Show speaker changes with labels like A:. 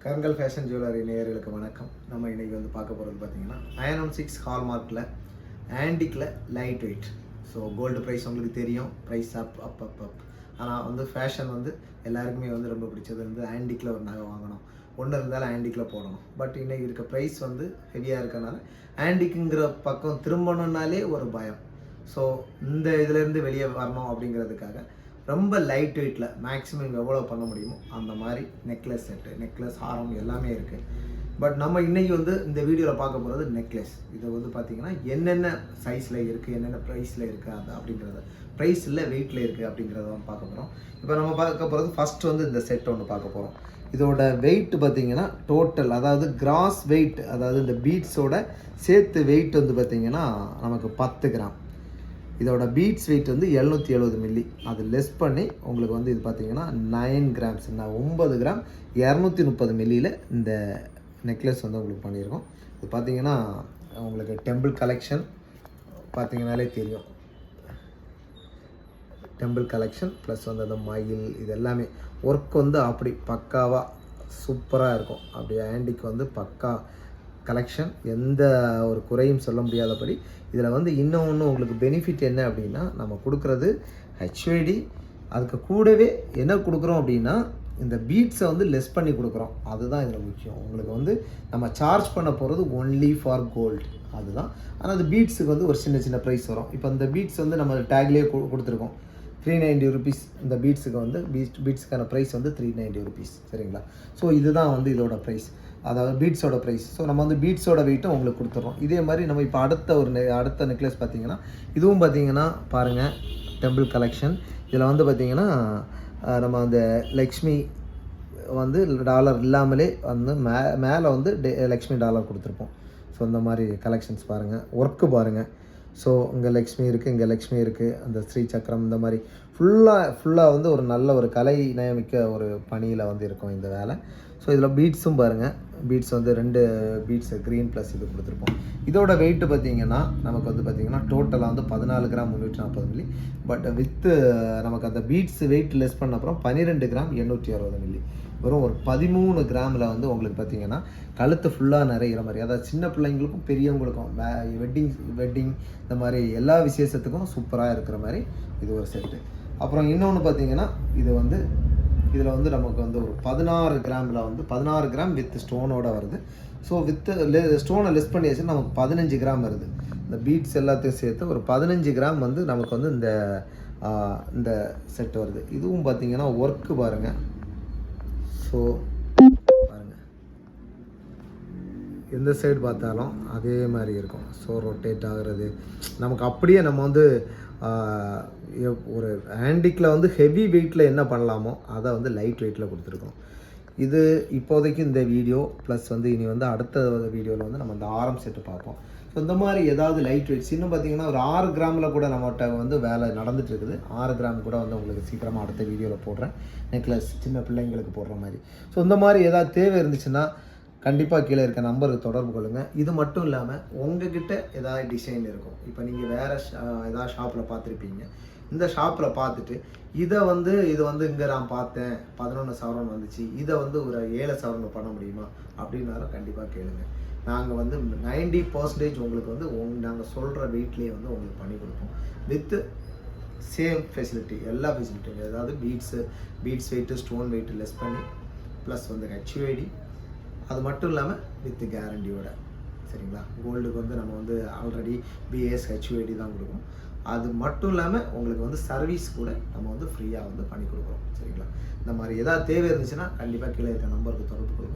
A: கருங்கல் fashion jewellery நேயர்களுக்கு வணக்கம். நம்ம இன்றைக்கி வந்து பார்க்க போகிறது பார்த்திங்கன்னா 916 ஹால்மார்க்கில் ஆன்டிக்கில் light weight. So gold price உங்களுக்கு தெரியும், ப்ரைஸ் அப். ஆனால் வந்து ஃபேஷன் வந்து எல்லாருக்குமே வந்து ரொம்ப பிடிச்சது வந்து ஆன்டிக்கில் ஒரு நகை வாங்கணும், ஒன்று இருந்தாலும் ஆன்டிக்கில் போடணும். பட் இன்றைக்கி இருக்க ப்ரைஸ் வந்து ஹெவியாக இருக்கனால ஆன்டிக்குங்கிற பக்கம் திரும்பணுன்னாலே ஒரு பயம். ஸோ இந்த இதிலேருந்து வெளியே வரணும் அப்படிங்கிறதுக்காக ரொம்ப லைட் வெயிட்டில் மேக்ஸிமம் எவ்வளோ பண்ண முடியுமோ அந்த மாதிரி நெக்லஸ் செட்டு, நெக்லஸ் ஹாரம் எல்லாமே இருக்குது. பட் நம்ம இன்றைக்கி வந்து இந்த வீடியோவில் பார்க்க போகிறது நெக்லஸ். இது வந்து பார்த்திங்கன்னா என்னென்ன சைஸில் இருக்குது, என்னென்ன ப்ரைஸில் இருக்குது அது அப்படிங்கிறத, ப்ரைஸ் இல்லை வெயிட்டில் இருக்குது அப்படிங்கிறத வந்து பார்க்க போகிறோம். இப்போ நம்ம பார்க்க போகிறது ஃபஸ்ட்டு வந்து இந்த செட் ஒன்று பார்க்க போகிறோம். இதோட வெயிட் பார்த்திங்கன்னா டோட்டல், அதாவது கிராஸ் வெயிட், அதாவது இந்த பீட்ஸோட சேர்த்து வெயிட் வந்து பார்த்திங்கன்னா நமக்கு 10 கிராம். இதோட பீட்ஸ் வெயிட் வந்து 770 மில்லி. அது லெஸ் பண்ணி உங்களுக்கு வந்து இது பார்த்திங்கன்னா 9 கிராம்ஸ், 9 கிராம் 230 மில்லியில் இந்த நெக்லஸ் வந்து உங்களுக்கு பண்ணியிருக்கோம். இது பார்த்திங்கன்னா உங்களுக்கு டெம்பிள் கலெக்ஷன் பார்த்திங்கனாலே தெரியும். டெம்பிள் கலெக்ஷன் ப்ளஸ் வந்து அந்த மயில் இது எல்லாமே ஒர்க் வந்து அப்படி பக்காவாக சூப்பராக இருக்கும். அப்படி ஆன்டிக் வந்து பக்கா கலெக்ஷன், எந்த ஒரு குறையும் சொல்ல முடியாதபடி. இதில் வந்து இன்னொன்று உங்களுக்கு பெனிஃபிட் என்ன அப்படின்னா, நம்ம கொடுக்குறது ஹெச்ஐடி, அதுக்கு கூடவே என்ன கொடுக்குறோம் அப்படின்னா இந்த பீட்ஸை வந்து லெஸ் பண்ணி கொடுக்குறோம். அதுதான் இதில் முக்கியம். உங்களுக்கு வந்து நம்ம சார்ஜ் பண்ண போகிறது ஒன்லி ஃபார் கோல்டு, அதுதான். ஆனால் அந்த பீட்ஸுக்கு வந்து ஒரு சின்ன சின்ன ப்ரைஸ் வரும். இப்போ இந்த பீட்ஸ் வந்து நம்ம டேக்லேயே கொடுத்துருக்கோம் 390 ருபீஸ். இந்த பீட்ஸுக்கு வந்து பீட்ஸுக்கான ப்ரைஸ் வந்து 390 ருபீஸ், சரிங்களா? ஸோ இதுதான் வந்து இதோட ப்ரைஸ், அதாவது பீட்ஸோட ப்ரைஸ். ஸோ நம்ம வந்து பீட்ஸோட வெயிட்டும் உங்களுக்கு கொடுத்துட்றோம். இதே மாதிரி நம்ம இப்போ அடுத்த நெக்லஸ் பார்த்திங்கன்னா, இதுவும் பார்த்திங்கன்னா பாருங்கள் டெம்பிள் கலெக்ஷன். இதில் வந்து பார்த்திங்கன்னா நம்ம அந்த லக்ஷ்மி வந்து டாலர் இல்லாமலே வந்து மேலே வந்து லக்ஷ்மி டாலர் கொடுத்துருப்போம். ஸோ இந்த மாதிரி கலெக்ஷன்ஸ் பாருங்கள், ஒர்க்கு பாருங்கள். ஸோ இங்கே லக்ஷ்மி இருக்குது, இங்கே லக்ஷ்மி இருக்குது, அந்த ஸ்ரீ சக்கரம், இந்த மாதிரி ஃபுல்லாக வந்து ஒரு நல்ல ஒரு கலை நயமிக்க ஒரு பணியில் வந்து இருக்கும் இந்த வேலை. ஸோ இதில் பீட்ஸும் பாருங்கள், பீட்ஸ் வந்து 2 பீட்ஸ் க்ரீன் ப்ளஸ் இது கொடுத்துருப்போம். இதோட வெயிட்டு பார்த்திங்கன்னா நமக்கு வந்து பார்த்திங்கன்னா டோட்டலாக வந்து 14 கிராம் 340 மில்லி. பட் வித்து நமக்கு அந்த பீட்ஸ் வெயிட் லெஸ் பண்ண அப்புறம் 12 கிராம் 860 மில்லி. வெறும் ஒரு 13 கிராமில் வந்து உங்களுக்கு பார்த்திங்கன்னா கழுத்து ஃபுல்லாக நிறைகிற மாதிரி, அதாவது சின்ன பிள்ளைங்களுக்கும் பெரியவங்களுக்கும் வெட்டிங் இந்த மாதிரி எல்லா விசேஷத்துக்கும் சூப்பராக இருக்கிற மாதிரி இது ஒரு செட்டு. அப்புறம் இன்னொன்று பார்த்திங்கன்னா இதில் வந்து நமக்கு வந்து ஒரு 16 கிராமில் வந்து 16 கிராம் வித் ஸ்டோனோட வருது. ஸோ ஸ்டோனை லெஸ் பண்ணியாச்சுன்னா நமக்கு 15 கிராம் வருது. இந்த பீட்ஸ் எல்லாத்தையும் சேர்த்து ஒரு 15 கிராம் வந்து நமக்கு வந்து இந்த செட்டு வருது. இதுவும் பார்த்திங்கன்னா ஒர்க்கு பாருங்கள். ஸோ பாருங்கள், எந்த சைடு பார்த்தாலும் அதே மாதிரி இருக்கும். ஸோ ரொட்டேட் ஆகிறது நமக்கு அப்படியே நம்ம வந்து ஒரு ஆன்டிக்கில் வந்து ஹெவி வெயிட்டில் என்ன பண்ணலாமோ அதை வந்து லைட் வெயிட்டில் கொடுத்துருக்கோம். இது இப்போதைக்கு இந்த வீடியோ ப்ளஸ் வந்து இனி வந்து அடுத்த வீடியோவில் வந்து நம்ம இந்த ஆரம் செட்டு பார்ப்போம். ஸோ இந்த மாதிரி ஏதாவது லைட் வெயிட்ஸ் இன்னும் பார்த்திங்கன்னா ஒரு 6 கிராமில் கூட நம்மகிட்ட வந்து வேலை நடந்துகிட்டு இருக்குது. 6 கிராம் கூட வந்து உங்களுக்கு சீக்கிரமாக அடுத்த வீடியோவில் போடுறேன், நெக்லஸ் சின்ன பிள்ளைங்களுக்கு போடுற மாதிரி. ஸோ இந்த மாதிரி ஏதாவது தேவை இருந்துச்சுன்னா கண்டிப்பாக கீழே இருக்க நம்பருக்கு தொடர்பு கொள்ளுங்கள். இது மட்டும் இல்லாமல் உங்ககிட்ட ஏதாவது டிசைன் இருக்கும். இப்போ நீங்கள் வேறு ஏதாவது ஷாப்பில் பார்த்துருப்பீங்க, இந்த ஷாப்பில் பார்த்துட்டு இது வந்து இங்கே நான் பார்த்தேன் 11 சவரன் வந்துச்சு, இதை வந்து ஒரு 7 சவரன் பண்ண முடியுமா அப்படின்னாலும் கண்டிப்பாக கேளுங்க. நாங்கள் வந்து 90% உங்களுக்கு வந்து நாங்கள் சொல்கிற வெயிட்லேயே வந்து உங்களுக்கு பண்ணி கொடுப்போம். வித்து சேம் ஃபெசிலிட்டி, எல்லா ஃபெசிலிட்டியும், அதாவது beads weight, stone weight less பண்ணி ப்ளஸ் வந்து ஹெச்ஐடி, அது மட்டும் இல்லாமல் வித் கேரண்டியோட, சரிங்களா? கோல்டுக்கு வந்து நம்ம வந்து ஆல்ரெடி பிஎஸ் ஹெச்ஐடி தான் கொடுக்கும். அது மட்டும் இல்லாமல் உங்களுக்கு வந்து சர்வீஸ் கூட நம்ம வந்து ஃப்ரீயாக வந்து பண்ணி கொடுக்குறோம், சரிங்களா? இந்த மாதிரி ஏதாவது தேவை இருந்துச்சுன்னா கண்டிப்பாக கீழே இருக்க நம்பருக்கு தொடர்பு கொடுங்க.